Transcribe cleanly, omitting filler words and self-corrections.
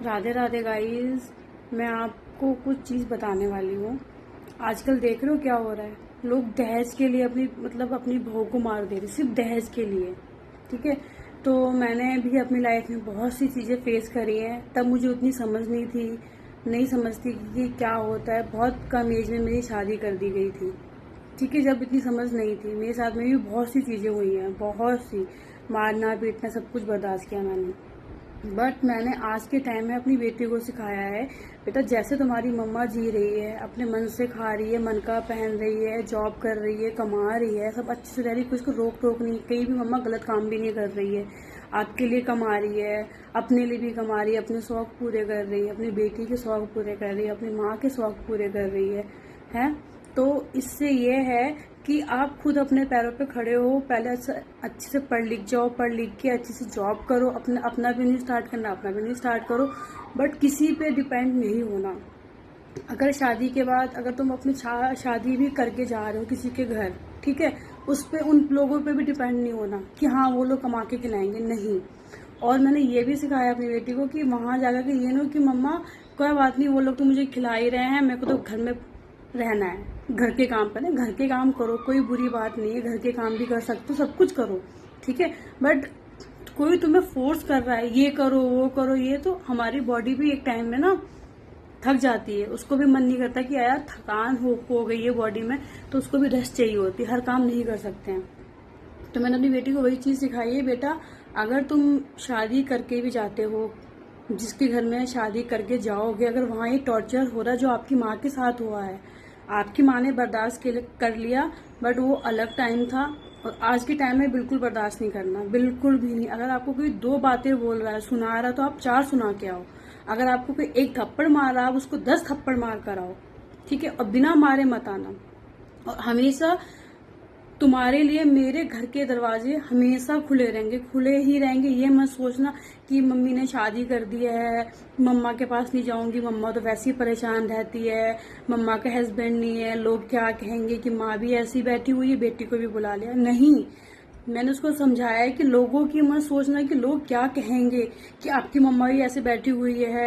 Radhe Radhe guys. मैं आपको कुछ चीज़ बताने वाली हूँ। आजकल देख रहे हो क्या हो रहा है। लोग दहेज के लिए अपनी बहू को मार दे रहे, सिर्फ दहेज के लिए। ठीक है। तो मैंने भी अपनी लाइफ में बहुत सी चीज़ें फेस करी है। तब मुझे उतनी समझ नहीं थी, नहीं समझती कि क्या होता है। बहुत कम एज में मेरी शादी कर दी गई थी। ठीक है। जब इतनी समझ नहीं थी, मेरे साथ में भी बहुत सी चीज़ें हुई हैं, बहुत सी। मारना पीटना सब कुछ बर्दाश्त किया मैंने। बट मैंने आज के टाइम में अपनी बेटी को सिखाया है, बेटा जैसे तुम्हारी मम्मा जी रही है, अपने मन से खा रही है, मन का पहन रही है, जॉब कर रही है, कमा रही है, सब अच्छे से रह रही है, कुछ को रोक टोक नहीं। कहीं भी मम्मा गलत काम भी नहीं कर रही है। आपके लिए कमा रही है, अपने लिए भी कमा रही है, अपने शौक पूरे कर रही है, अपनी बेटी के शौक पूरे कर रही है, अपनी माँ के शौक पूरे कर रही है। तो इससे ये है कि आप खुद अपने पैरों पे खड़े हो। पहले अच्छे से पढ़ लिख जाओ, पढ़ लिख के अच्छे से जॉब करो, अपना बिजनेस स्टार्ट करना, अपना बिजनेस स्टार्ट करो। बट किसी पे डिपेंड नहीं होना। अगर शादी के बाद अगर तुम अपनी शादी भी करके जा रहे हो किसी के घर, ठीक है, उस पे उन लोगों पे भी डिपेंड नहीं होना कि हाँ वो लोग कमा के खिलाएंगे, नहीं। और मैंने ये भी सिखाया अपनी बेटी को कि वहां जाकर के ये नहीं कि मम्मा कोई बात नहीं, वो लोग तो मुझे खिला ही रहे हैं, मेरे को तो घर में रहना है। घर के काम पर घर के काम करो, कोई बुरी बात नहीं है, घर के काम भी कर सकते हो, सब कुछ करो, ठीक है। बट कोई तुम्हें फोर्स कर रहा है ये करो वो करो, ये तो हमारी बॉडी भी एक टाइम में ना थक जाती है। उसको भी मन नहीं करता कि यार थकान हो गई है बॉडी में, तो उसको भी रेस्ट चाहिए होती है, हर काम नहीं कर सकते हैं। तो मैंने अपनी बेटी को वही चीज सिखाई है, बेटा अगर तुम शादी करके भी जाते हो, जिसके घर में शादी करके जाओगे, अगर वहां ये टॉर्चर हो रहा है जो आपकी माँ के साथ हुआ है, आपकी माँ ने बर्दाश्त कर लिया, बट वो अलग टाइम था। और आज के टाइम में बिल्कुल बर्दाश्त नहीं करना, बिल्कुल भी नहीं। अगर आपको कोई दो बातें बोल रहा है, सुना रहा है, तो आप चार सुना के आओ। अगर आपको कोई एक थप्पड़ मार रहा है, आप उसको 10 थप्पड़ मार कर आओ, ठीक है। और बिना मारे मत आना। और हमेशा तुम्हारे लिए मेरे घर के दरवाजे हमेशा खुले रहेंगे, खुले ही रहेंगे। ये मत सोचना कि मम्मी ने शादी कर दी है, मम्मा के पास नहीं जाऊंगी, मम्मा तो वैसे ही परेशान रहती है, मम्मा का हस्बैंड नहीं है, लोग क्या कहेंगे कि माँ भी ऐसी बैठी हुई है, बेटी को भी बुला लिया। नहीं, मैंने उसको समझाया है कि लोगों की मत सोचना कि लोग क्या कहेंगे कि आपकी मम्मा भी ऐसे बैठी हुई है।